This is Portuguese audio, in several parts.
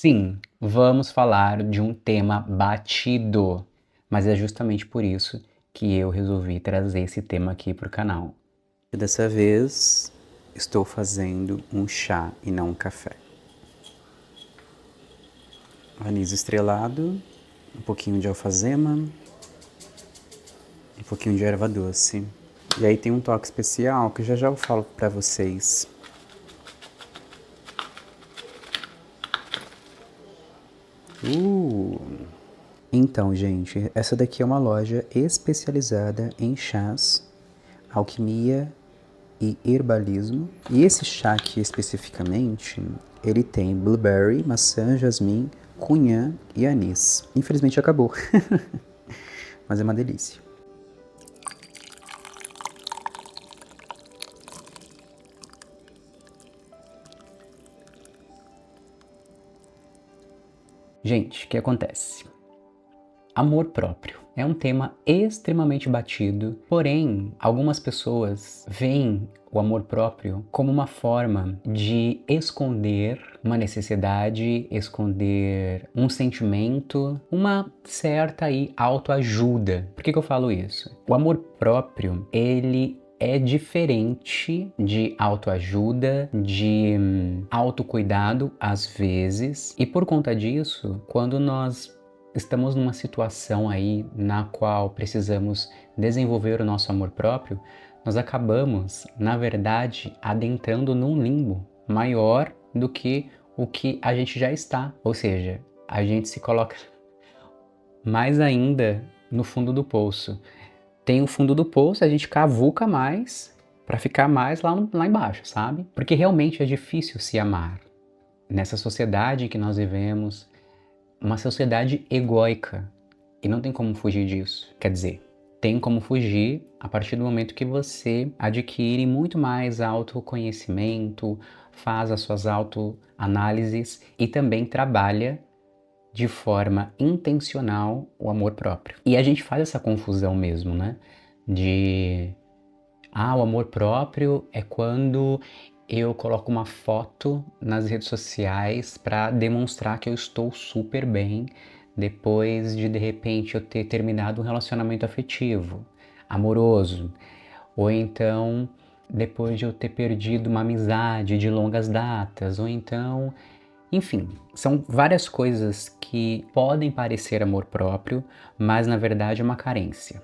Sim, vamos falar de um tema batido, mas é justamente por isso que eu resolvi trazer esse tema aqui para o canal. Dessa vez, estou fazendo um chá e não um café. Anis estrelado, um pouquinho de alfazema, um pouquinho de erva doce. E aí tem um toque especial que já já eu falo para vocês. Então, gente, essa daqui é uma loja especializada em chás, alquimia e herbalismo. E esse chá aqui especificamente, ele tem blueberry, maçã, jasmim, cunhã e anis. Infelizmente acabou, mas é uma delícia. Gente, o que acontece? Amor próprio é um tema extremamente batido, porém, algumas pessoas veem o amor próprio como uma forma de esconder uma necessidade, esconder um sentimento, uma certa aí autoajuda. Por que eu falo isso? O amor próprio, ele é diferente de autoajuda, de autocuidado às vezes, e por conta disso, quando nós estamos numa situação aí na qual precisamos desenvolver o nosso amor próprio, nós acabamos, na verdade, adentrando num limbo maior do que o que a gente já está. Ou seja, a gente se coloca mais ainda no fundo do poço. Tem o fundo do poço, a gente cavuca mais para ficar mais lá embaixo, sabe? Porque realmente é difícil se amar. Nessa sociedade que nós vivemos, uma sociedade egóica, e não tem como fugir disso. Quer dizer, tem como fugir a partir do momento que você adquire muito mais autoconhecimento, faz as suas autoanálises e também trabalha de forma intencional o amor próprio. E a gente faz essa confusão mesmo, né? O amor próprio é quando eu coloco uma foto nas redes sociais para demonstrar que eu estou super bem depois de repente eu ter terminado um relacionamento afetivo, amoroso, ou então depois de eu ter perdido uma amizade de longas datas, ou então, enfim, são várias coisas que podem parecer amor próprio, mas na verdade é uma carência.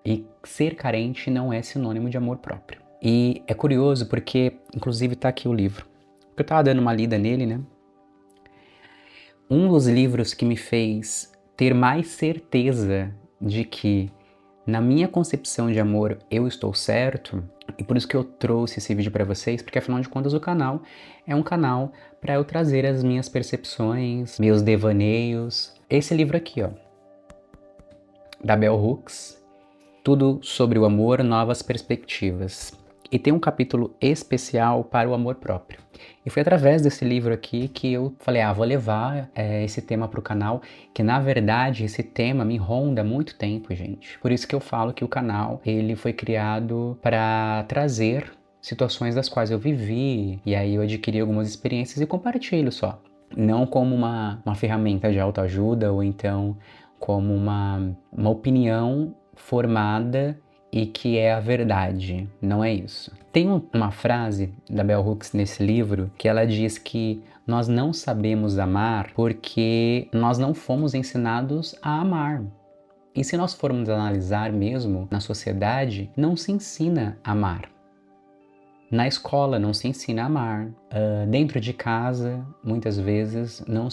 E ser carente não é sinônimo de amor próprio. E é curioso porque, inclusive, tá aqui o livro. Eu tava dando uma lida nele, né? Um dos livros que me fez ter mais certeza de que, na minha concepção de amor, eu estou certo, e por isso que eu trouxe esse vídeo para vocês, porque afinal de contas o canal é um canal para eu trazer as minhas percepções, meus devaneios. Esse livro aqui, ó, da Bell Hooks, Tudo sobre o Amor, Novas Perspectivas. E tem um capítulo especial para o amor próprio. E foi através desse livro aqui que eu falei, vou levar esse tema para o canal, que na verdade esse tema me ronda há muito tempo, gente. Por isso que eu falo que o canal ele foi criado para trazer situações das quais eu vivi, e aí eu adquiri algumas experiências e compartilho só. Não como uma ferramenta de autoajuda ou então como uma opinião formada e que é a verdade, não é isso. Tem uma frase da Bell Hooks nesse livro que ela diz que nós não sabemos amar porque nós não fomos ensinados a amar. E se nós formos analisar mesmo na sociedade, não se ensina a amar. Na escola não se ensina a amar. Dentro de casa, muitas vezes, não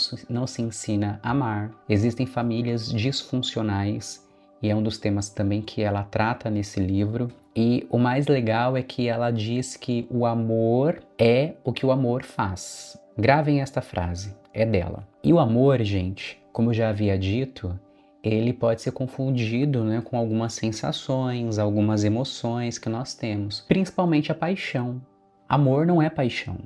se ensina a amar. Existem famílias disfuncionais e é um dos temas também que ela trata nesse livro. E o mais legal é que ela diz que o amor é o que o amor faz. Gravem esta frase, é dela. E o amor, gente, como eu já havia dito, ele pode ser confundido, né, com algumas sensações, algumas emoções que nós temos, principalmente a paixão. Amor não é paixão.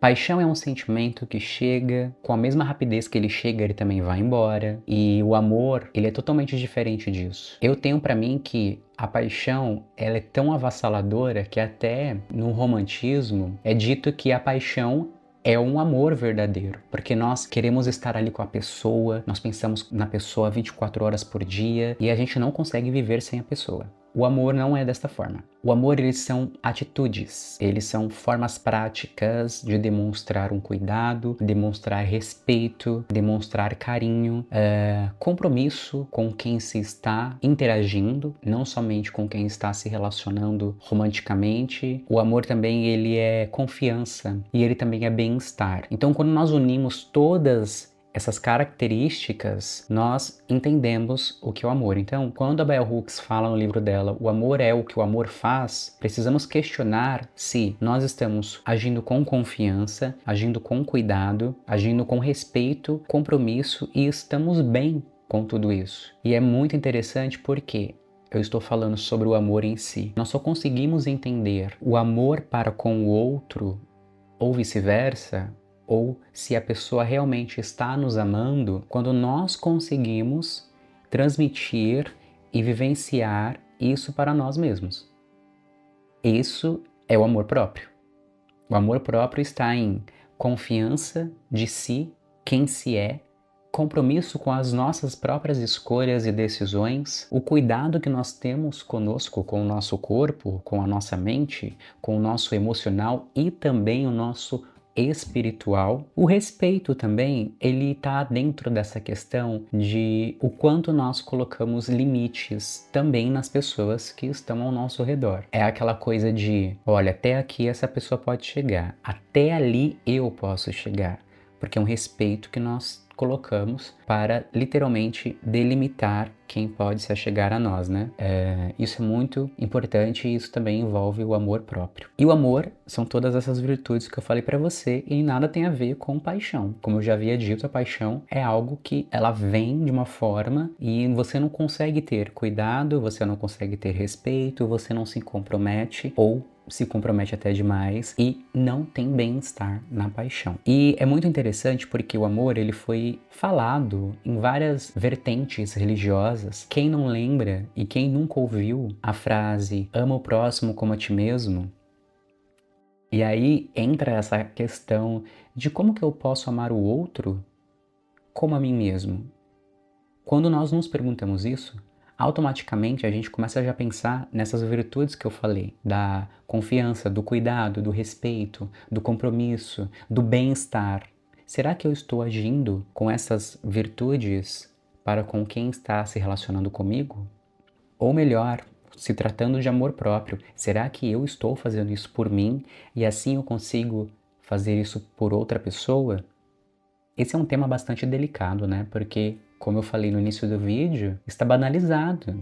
Paixão é um sentimento que chega, com a mesma rapidez que ele chega, ele também vai embora. E o amor, ele é totalmente diferente disso. Eu tenho para mim que a paixão, ela é tão avassaladora que até no romantismo é dito que a paixão é um amor verdadeiro, porque nós queremos estar ali com a pessoa, nós pensamos na pessoa 24 horas por dia e a gente não consegue viver sem a pessoa. O amor não é desta forma. O amor, eles são atitudes, eles são formas práticas de demonstrar um cuidado, demonstrar respeito, demonstrar carinho, compromisso com quem se está interagindo, não somente com quem está se relacionando romanticamente. O amor também, ele é confiança e ele também é bem-estar. Então, quando nós unimos todas essas características, nós entendemos o que é o amor. Então, quando a Bell Hooks fala no livro dela, o amor é o que o amor faz, precisamos questionar se nós estamos agindo com confiança, agindo com cuidado, agindo com respeito, compromisso e estamos bem com tudo isso. E é muito interessante porque eu estou falando sobre o amor em si. Nós só conseguimos entender o amor para com o outro ou vice-versa, ou se a pessoa realmente está nos amando, quando nós conseguimos transmitir e vivenciar isso para nós mesmos. Isso é o amor próprio. O amor próprio está em confiança de si, quem se é, compromisso com as nossas próprias escolhas e decisões, o cuidado que nós temos conosco, com o nosso corpo, com a nossa mente, com o nosso emocional e também o nosso espiritual. O respeito também, ele está dentro dessa questão de o quanto nós colocamos limites também nas pessoas que estão ao nosso redor. É aquela coisa de, olha, até aqui essa pessoa pode chegar, até ali eu posso chegar, porque é um respeito que nós colocamos para literalmente delimitar quem pode se achegar a nós, né? Isso é muito importante e isso também envolve o amor próprio. E o amor são todas essas virtudes que eu falei para você e nada tem a ver com paixão. Como eu já havia dito, a paixão é algo que ela vem de uma forma e você não consegue ter cuidado, você não consegue ter respeito, você não se compromete ou se compromete até demais e não tem bem-estar na paixão. E é muito interessante porque o amor, ele foi falado em várias vertentes religiosas. Quem não lembra e quem nunca ouviu a frase ama o próximo como a ti mesmo? E aí entra essa questão de como que eu posso amar o outro como a mim mesmo. Quando nós nos perguntamos isso, automaticamente a gente começa a já pensar nessas virtudes que eu falei, da confiança, do cuidado, do respeito, do compromisso, do bem-estar. Será que eu estou agindo com essas virtudes para com quem está se relacionando comigo? Ou melhor, se tratando de amor próprio, será que eu estou fazendo isso por mim e assim eu consigo fazer isso por outra pessoa? Esse é um tema bastante delicado, né? Porque, como eu falei no início do vídeo, está banalizado.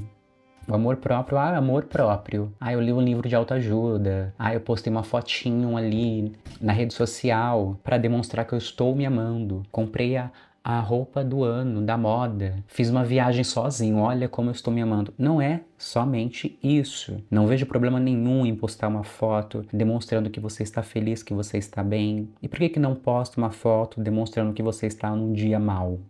O amor próprio, amor próprio. Eu li um livro de autoajuda. Eu postei uma fotinho ali na rede social para demonstrar que eu estou me amando. Comprei a roupa do ano, da moda. Fiz uma viagem sozinho, olha como eu estou me amando. Não é somente isso. Não vejo problema nenhum em postar uma foto demonstrando que você está feliz, que você está bem. E por que não posta uma foto demonstrando que você está num dia mal?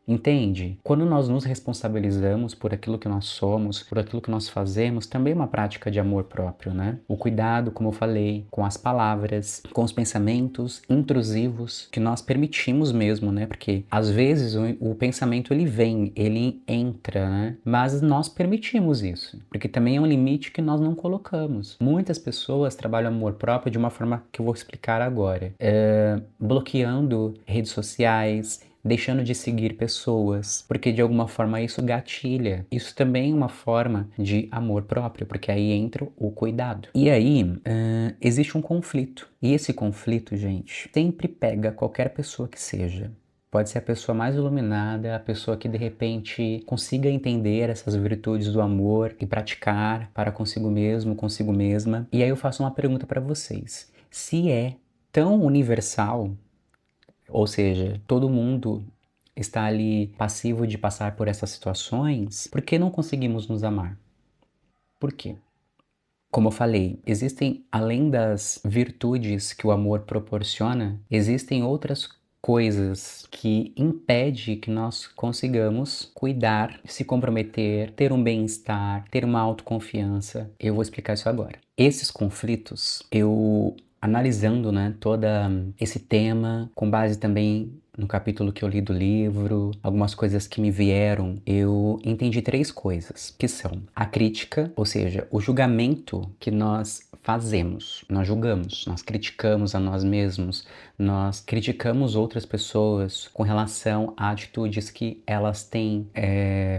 Entende? Quando nós nos responsabilizamos por aquilo que nós somos, por aquilo que nós fazemos, também é uma prática de amor próprio, né? O cuidado, como eu falei, com as palavras, com os pensamentos intrusivos que nós permitimos mesmo, né? Porque às vezes o pensamento ele vem, ele entra, né? Mas nós permitimos isso, porque também é um limite que nós não colocamos. Muitas pessoas trabalham amor próprio de uma forma que eu vou explicar agora, bloqueando redes sociais, deixando de seguir pessoas, porque de alguma forma isso gatilha. Isso também é uma forma de amor próprio, porque aí entra o cuidado. E aí, existe um conflito. E esse conflito, gente, sempre pega qualquer pessoa que seja. Pode ser a pessoa mais iluminada, a pessoa que de repente consiga entender essas virtudes do amor e praticar para consigo mesmo, consigo mesma. E aí eu faço uma pergunta para vocês. Se é tão universal, ou seja, todo mundo está ali passivo de passar por essas situações, por que não conseguimos nos amar? Por quê? Como eu falei, existem, além das virtudes que o amor proporciona, existem outras coisas que impedem que nós consigamos cuidar, se comprometer, ter um bem-estar, ter uma autoconfiança. Eu vou explicar isso agora. Esses conflitos, eu analisando, né, toda esse tema, com base também no capítulo que eu li do livro, algumas coisas que me vieram, eu entendi três coisas, que são a crítica, ou seja, o julgamento que nós fazemos, nós julgamos, nós criticamos a nós mesmos, nós criticamos outras pessoas com relação a atitudes que elas têm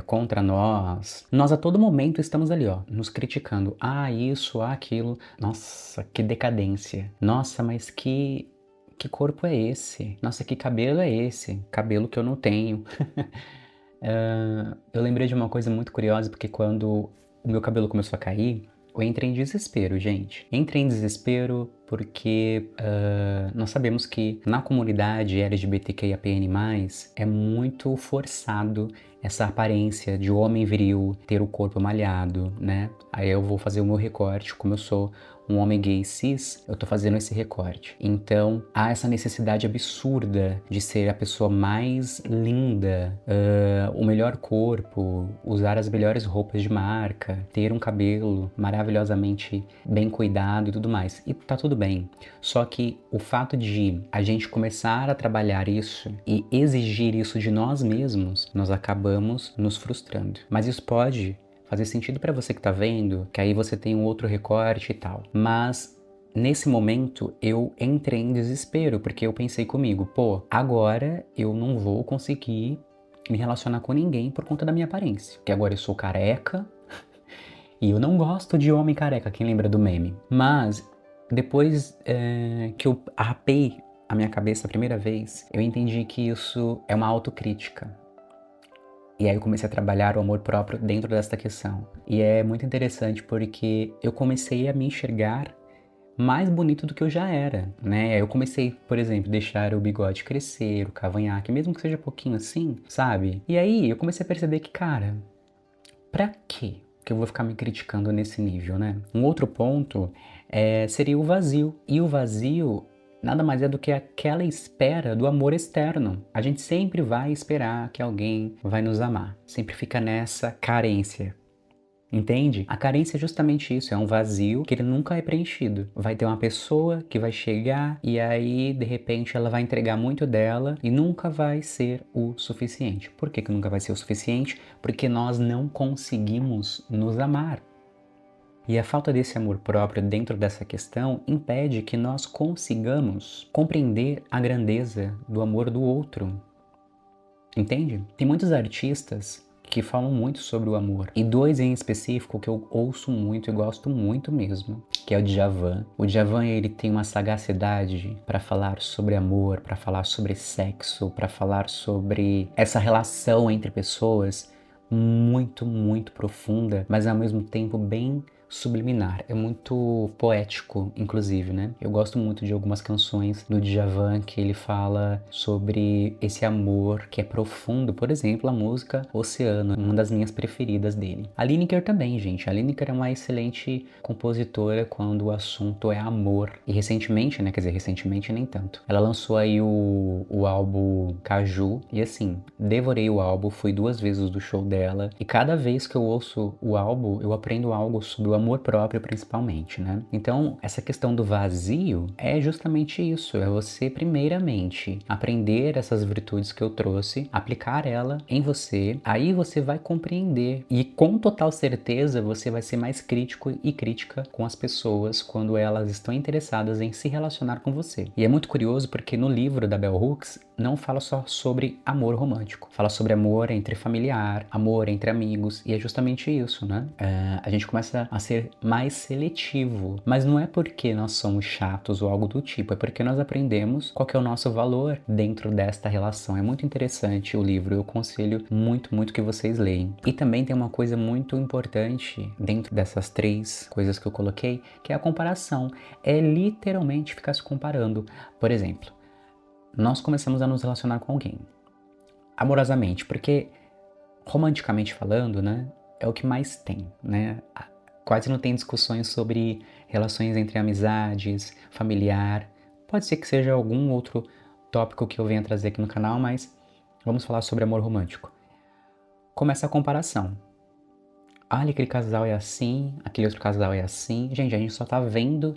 contra nós. Nós a todo momento estamos ali, ó, nos criticando. Ah, isso, ah, aquilo. Nossa, que decadência. Nossa, mas que corpo é esse? Nossa, que cabelo é esse? Cabelo que eu não tenho. Eu lembrei de uma coisa muito curiosa, porque quando o meu cabelo começou a cair, eu entrei em desespero, gente. Entrei em desespero porque nós sabemos que na comunidade LGBTQIAPN+, é muito forçado essa aparência de homem viril, ter o corpo malhado, né? Aí eu vou fazer o meu recorte, como eu sou um homem gay cis, eu tô fazendo esse recorte. Então, há essa necessidade absurda de ser a pessoa mais linda, o melhor corpo, usar as melhores roupas de marca, ter um cabelo maravilhosamente bem cuidado e tudo mais. E tá tudo bem. Só que o fato de a gente começar a trabalhar isso e exigir isso de nós mesmos, nós acabamos nos frustrando. Mas isso pode fazer sentido para você que tá vendo, que aí você tem um outro recorte e tal. Mas nesse momento eu entrei em desespero, porque eu pensei comigo, pô, agora eu não vou conseguir me relacionar com ninguém por conta da minha aparência. Porque agora eu sou careca e eu não gosto de homem careca, quem lembra do meme? Mas depois que eu rapei a minha cabeça a primeira vez, eu entendi que isso é uma autocrítica. E aí eu comecei a trabalhar o amor próprio dentro desta questão. E é muito interessante porque eu comecei a me enxergar mais bonito do que eu já era, né? Eu comecei, por exemplo, deixar o bigode crescer, o cavanhaque, mesmo que seja pouquinho assim, sabe? E aí eu comecei a perceber que, cara, pra quê que eu vou ficar me criticando nesse nível, né? Um outro ponto seria o vazio. E o vazio nada mais é do que aquela espera do amor externo. A gente sempre vai esperar que alguém vai nos amar. Sempre fica nessa carência. Entende? A carência é justamente isso, é um vazio que ele nunca é preenchido. Vai ter uma pessoa que vai chegar e aí, de repente, ela vai entregar muito dela e nunca vai ser o suficiente. Por que que nunca vai ser o suficiente? Porque nós não conseguimos nos amar. E a falta desse amor próprio dentro dessa questão impede que nós consigamos compreender a grandeza do amor do outro. Entende? Tem muitos artistas que falam muito sobre o amor. E dois em específico que eu ouço muito e gosto muito mesmo, que é o Djavan. O Djavan, ele tem uma sagacidade para falar sobre amor, para falar sobre sexo, para falar sobre essa relação entre pessoas muito, muito profunda, mas ao mesmo tempo bem subliminar. É muito poético, inclusive, né? Eu gosto muito de algumas canções do Djavan que ele fala sobre esse amor que é profundo. Por exemplo, a música Oceano, uma das minhas preferidas dele. A Lineker também, gente. A Lineker é uma excelente compositora quando o assunto é amor. E recentemente, né? Quer dizer, recentemente nem tanto. Ela lançou aí o álbum Caju. E assim, devorei o álbum, fui 2 vezes do show dela. E cada vez que eu ouço o álbum, eu aprendo algo sobre o amor próprio, principalmente, né? Então, essa questão do vazio é justamente isso. É você, primeiramente, aprender essas virtudes que eu trouxe, aplicar ela em você. Aí você vai compreender. E com total certeza, você vai ser mais crítico e crítica com as pessoas quando elas estão interessadas em se relacionar com você. E é muito curioso porque no livro da Bell Hooks, não fala só sobre amor romântico. Fala sobre amor entre familiar, amor entre amigos. E é justamente isso, né? A gente começa a ser mais seletivo. Mas não é porque nós somos chatos ou algo do tipo. É porque nós aprendemos qual que é o nosso valor dentro desta relação. É muito interessante o livro. Eu aconselho muito, muito que vocês leiam. E também tem uma coisa muito importante dentro dessas 3 coisas que eu coloquei, que é a comparação. É literalmente ficar se comparando. Por exemplo, nós começamos a nos relacionar com alguém, amorosamente, porque romanticamente falando, né, é o que mais tem, né? Quase não tem discussões sobre relações entre amizades, familiar. Pode ser que seja algum outro tópico que eu venha trazer aqui no canal, mas vamos falar sobre amor romântico. Começa a comparação. Olha, aquele casal é assim, aquele outro casal é assim. Gente, a gente só tá vendo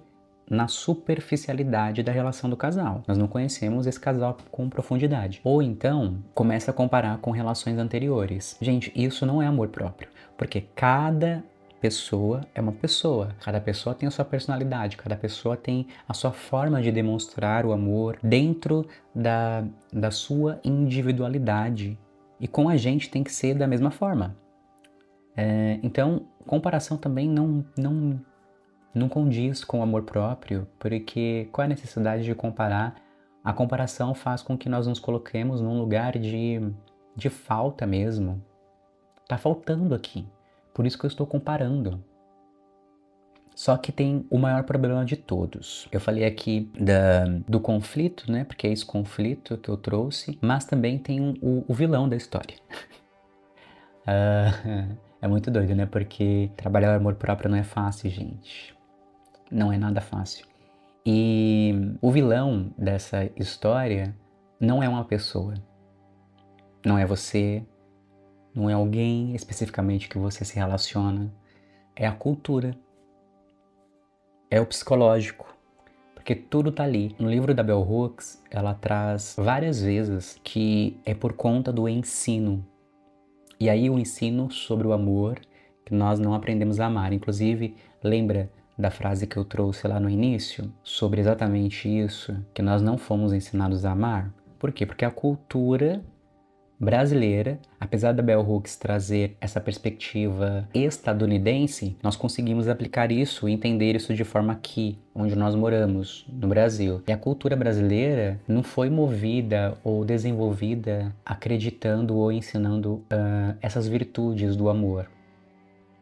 na superficialidade da relação do casal. Nós não conhecemos esse casal com profundidade. Ou então, começa a comparar com relações anteriores. Gente, isso não é amor próprio, porque cada pessoa é uma pessoa, cada pessoa tem a sua personalidade, cada pessoa tem a sua forma de demonstrar o amor dentro da sua individualidade. E com a gente tem que ser da mesma forma. Então, comparação também não condiz com o amor próprio, porque qual é a necessidade de comparar? A comparação faz com que nós nos coloquemos num lugar de falta mesmo. Tá faltando aqui. Por isso que eu estou comparando. Só que tem o maior problema de todos. Eu falei aqui do conflito, né? Porque é esse conflito que eu trouxe, mas também tem o vilão da história. É muito doido, né? Porque trabalhar o amor próprio não é fácil, gente. Não é nada fácil. E o vilão dessa história não é uma pessoa. Não é você, não é alguém especificamente que você se relaciona. É a cultura. É o psicológico. Porque tudo tá ali. No livro da Bell Hooks, ela traz várias vezes que é por conta do ensino. E aí o ensino sobre o amor, que nós não aprendemos a amar. Inclusive, lembra da frase que eu trouxe lá no início, sobre exatamente isso, que nós não fomos ensinados a amar? Por quê? Porque a cultura brasileira, apesar da Bell Hooks trazer essa perspectiva estadunidense, nós conseguimos aplicar isso e entender isso de forma aqui, onde nós moramos, no Brasil. E a cultura brasileira não foi movida ou desenvolvida acreditando ou ensinando essas virtudes do amor.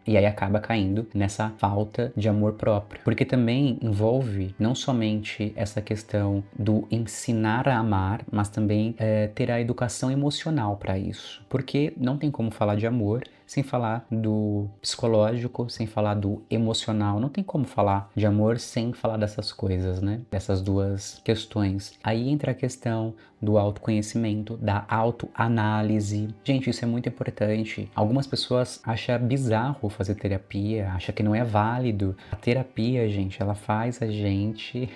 E aí acaba caindo nessa falta de amor próprio. Porque também envolve não somente essa questão do ensinar a amar, mas também ter a educação emocional para isso. Porque não tem como falar de amor sem falar do psicológico, sem falar do emocional. Não tem como falar de amor sem falar dessas coisas, né? Dessas duas questões. Aí entra a questão do autoconhecimento, da autoanálise. Gente, isso é muito importante. Algumas pessoas acham bizarro fazer terapia, acham que não é válido. A terapia, gente, ela faz a gente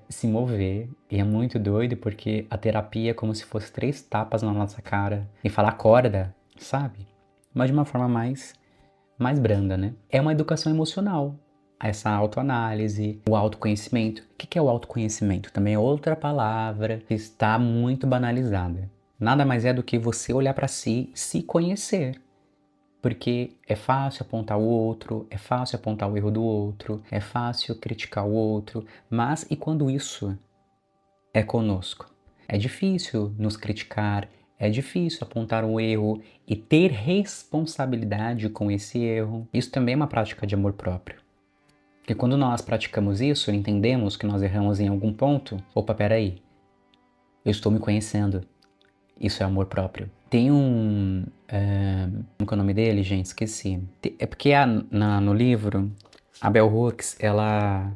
se mover. E é muito doido porque a terapia é como se fosse 3 tapas na nossa cara e falar acorda, sabe? Mas de uma forma mais branda, né? É uma educação emocional. Essa autoanálise, o autoconhecimento. O que é o autoconhecimento? Também é outra palavra que está muito banalizada. Nada mais é do que você olhar para si, se conhecer. Porque é fácil apontar o outro, é fácil apontar o erro do outro, é fácil criticar o outro, mas e quando isso é conosco? É difícil nos criticar, é difícil apontar um erro e ter responsabilidade com esse erro. Isso também é uma prática de amor próprio. Porque quando nós praticamos isso, entendemos que nós erramos em algum ponto, opa, peraí, eu estou me conhecendo. Isso é amor próprio. Tem como é o nome dele, gente? Esqueci. É porque no livro, a Bell Hooks, ela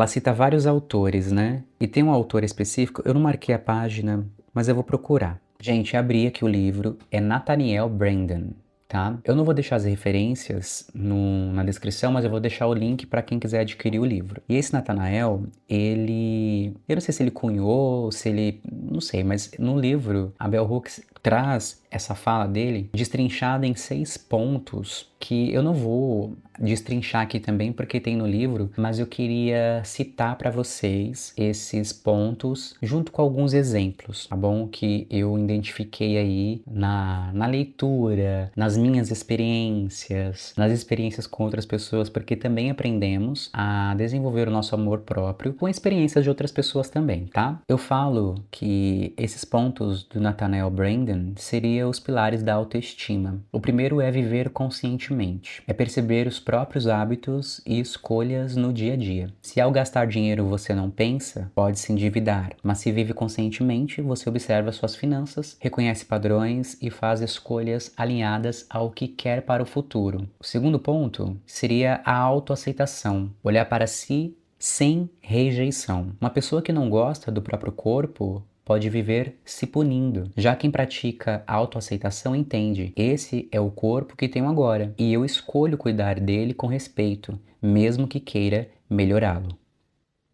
cita vários autores, né? E tem um autor específico, eu não marquei a página, mas eu vou procurar. Gente, abri aqui o livro, é Nathaniel Branden, tá? Eu não vou deixar as referências na descrição, mas eu vou deixar o link para quem quiser adquirir o livro. E esse Nathaniel, eu não sei se ele cunhou, se ele, não sei, mas no livro, a Bell Hooks traz essa fala dele destrinchada em 6 pontos que eu não vou destrinchar aqui também porque tem no livro, mas eu queria citar para vocês esses pontos junto com alguns exemplos, tá bom? Que eu identifiquei aí na leitura, nas minhas experiências, nas experiências com outras pessoas, porque também aprendemos a desenvolver o nosso amor próprio com experiências de outras pessoas também, tá? Eu falo que esses pontos do Nathaniel Branden seriam os pilares da autoestima. O primeiro é viver conscientemente, é perceber os próprios hábitos e escolhas no dia a dia. Se ao gastar dinheiro você não pensa, pode se endividar, mas se vive conscientemente, você observa suas finanças, reconhece padrões e faz escolhas alinhadas ao que quer para o futuro. O segundo ponto seria a autoaceitação, olhar para si sem rejeição. Uma pessoa que não gosta do próprio corpo pode viver se punindo. Já quem pratica autoaceitação entende, esse é o corpo que tenho agora e eu escolho cuidar dele com respeito, mesmo que queira melhorá-lo.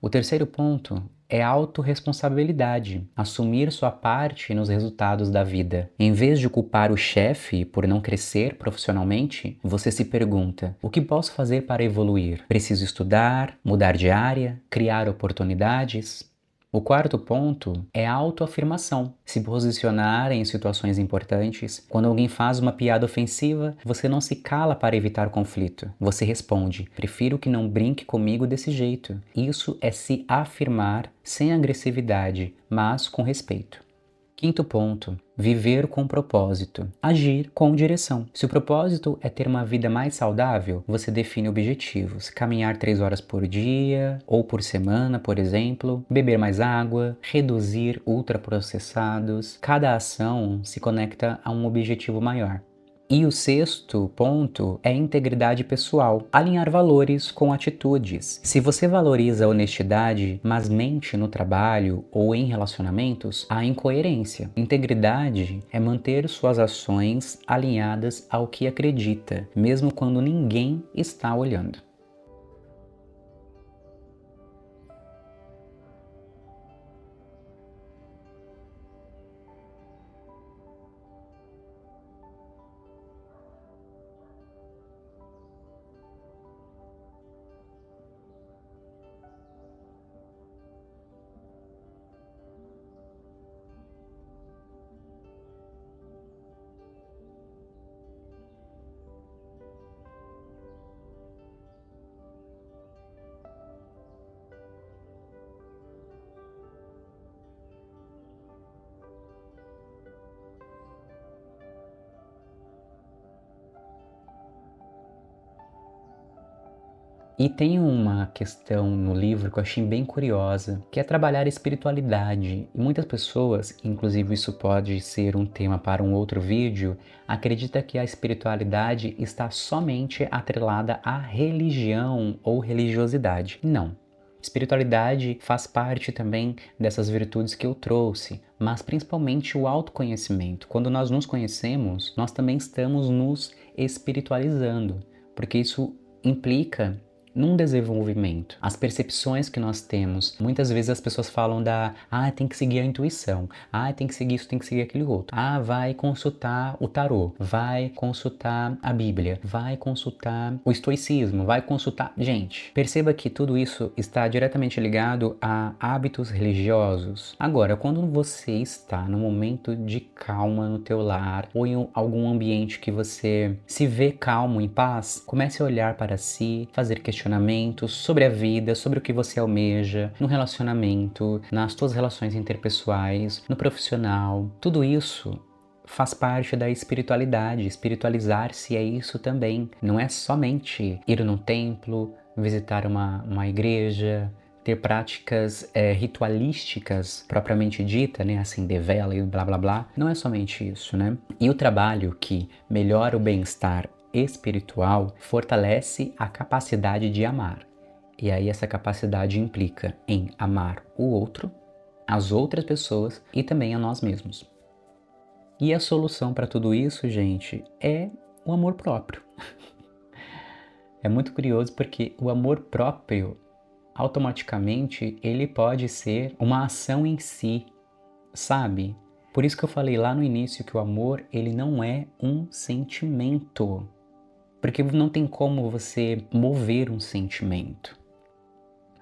O terceiro ponto é a autorresponsabilidade, assumir sua parte nos resultados da vida. Em vez de culpar o chefe por não crescer profissionalmente, você se pergunta: o que posso fazer para evoluir? Preciso estudar, mudar de área, criar oportunidades? O quarto ponto é a autoafirmação. Se posicionar em situações importantes. Quando alguém faz uma piada ofensiva, você não se cala para evitar conflito. Você responde: prefiro que não brinque comigo desse jeito. Isso é se afirmar sem agressividade, mas com respeito. Quinto ponto, viver com propósito, agir com direção. Se o propósito é ter uma vida mais saudável, você define objetivos, caminhar 3 horas por dia ou por semana, por exemplo, beber mais água, reduzir ultraprocessados. Cada ação se conecta a um objetivo maior. E o sexto ponto é integridade pessoal, alinhar valores com atitudes. Se você valoriza a honestidade, mas mente no trabalho ou em relacionamentos, há incoerência. Integridade é manter suas ações alinhadas ao que acredita, mesmo quando ninguém está olhando. E tem uma questão no livro que eu achei bem curiosa, que é trabalhar a espiritualidade. E muitas pessoas, inclusive isso pode ser um tema para um outro vídeo, acreditam que a espiritualidade está somente atrelada à religião ou religiosidade. Não. Espiritualidade faz parte também dessas virtudes que eu trouxe, mas principalmente o autoconhecimento. Quando nós nos conhecemos, nós também estamos nos espiritualizando, porque isso implica num desenvolvimento. As percepções que nós temos, muitas vezes as pessoas falam tem que seguir a intuição, tem que seguir isso, tem que seguir aquele outro. Vai consultar o tarô, vai consultar a Bíblia, vai consultar o estoicismo, vai consultar... Gente, perceba que tudo isso está diretamente ligado a hábitos religiosos. Agora, quando você está num momento de calma no teu lar ou em algum ambiente que você se vê calmo, em paz, comece a olhar para si, fazer questionamentos sobre a vida, sobre o que você almeja, no relacionamento, nas suas relações interpessoais, no profissional. Tudo isso faz parte da espiritualidade. Espiritualizar-se é isso também. Não é somente ir num templo, visitar uma igreja, ter práticas ritualísticas propriamente dita, né, acender vela e blá blá blá. Não é somente isso, né? E o trabalho que melhora o bem-estar espiritual fortalece a capacidade de amar. E aí essa capacidade implica em amar o outro, as outras pessoas e também a nós mesmos. E a solução para tudo isso, gente, é o amor próprio. É muito curioso porque o amor próprio, automaticamente, ele pode ser uma ação em si, sabe? Por isso que eu falei lá no início que o amor, ele não é um sentimento. Porque não tem como você mover um sentimento.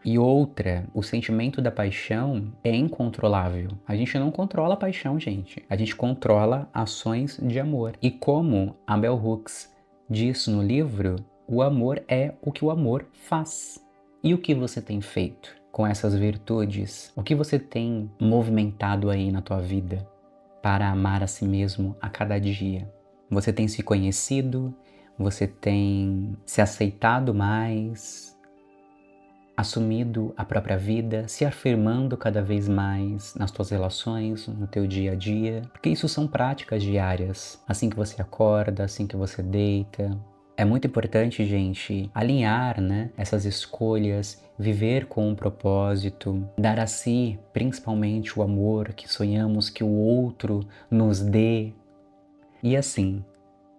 E outra, o sentimento da paixão é incontrolável. A gente não controla a paixão, gente. A gente controla ações de amor. E como a Bell Hooks diz no livro, o amor é o que o amor faz. E o que você tem feito com essas virtudes? O que você tem movimentado aí na tua vida para amar a si mesmo a cada dia? Você tem se conhecido? Você tem se aceitado mais, assumido a própria vida, se afirmando cada vez mais nas tuas relações, no teu dia a dia? Porque isso são práticas diárias, assim que você acorda, assim que você deita. É muito importante, gente, alinhar, né, essas escolhas, viver com um propósito, dar a si, principalmente, o amor que sonhamos que o outro nos dê. E assim,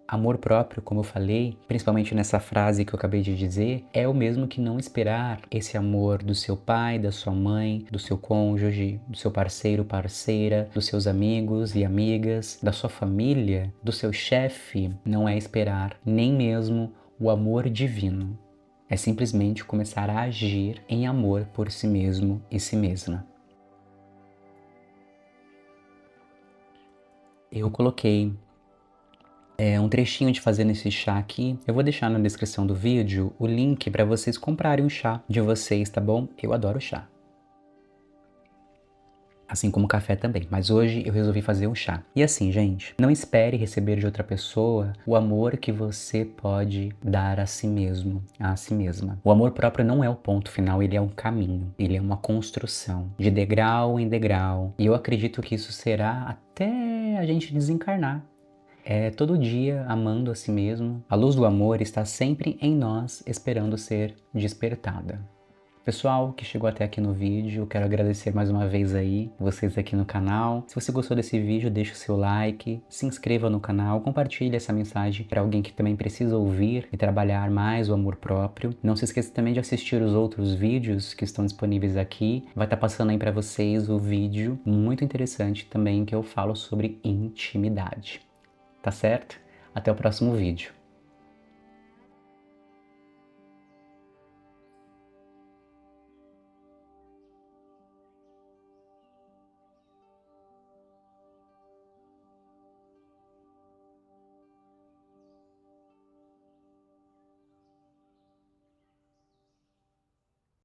Amor próprio, como eu falei, principalmente nessa frase que eu acabei de dizer, é o mesmo que não esperar esse amor do seu pai, da sua mãe, do seu cônjuge, do seu parceiro, parceira, dos seus amigos e amigas, da sua família, do seu chefe. Não é esperar nem mesmo o amor divino. É simplesmente começar a agir em amor por si mesmo e si mesma. Eu coloquei um trechinho de fazendo esse chá aqui. Eu vou deixar na descrição do vídeo o link para vocês comprarem o chá de vocês, tá bom? Eu adoro chá. Assim como café também, mas hoje eu resolvi fazer um chá. E assim, gente, não espere receber de outra pessoa o amor que você pode dar a si mesmo, a si mesma. O amor próprio não é o ponto final, ele é um caminho, ele é uma construção, de degrau em degrau. E eu acredito que isso será até a gente desencarnar. É todo dia amando a si mesmo. A luz do amor está sempre em nós, esperando ser despertada. Pessoal que chegou até aqui no vídeo, quero agradecer mais uma vez aí, vocês aqui no canal. Se você gostou desse vídeo, deixa o seu like, se inscreva no canal, compartilhe essa mensagem para alguém que também precisa ouvir e trabalhar mais o amor próprio. Não se esqueça também de assistir os outros vídeos que estão disponíveis aqui. Vai estar passando aí para vocês o vídeo muito interessante também que eu falo sobre intimidade. Tá certo? Até o próximo vídeo.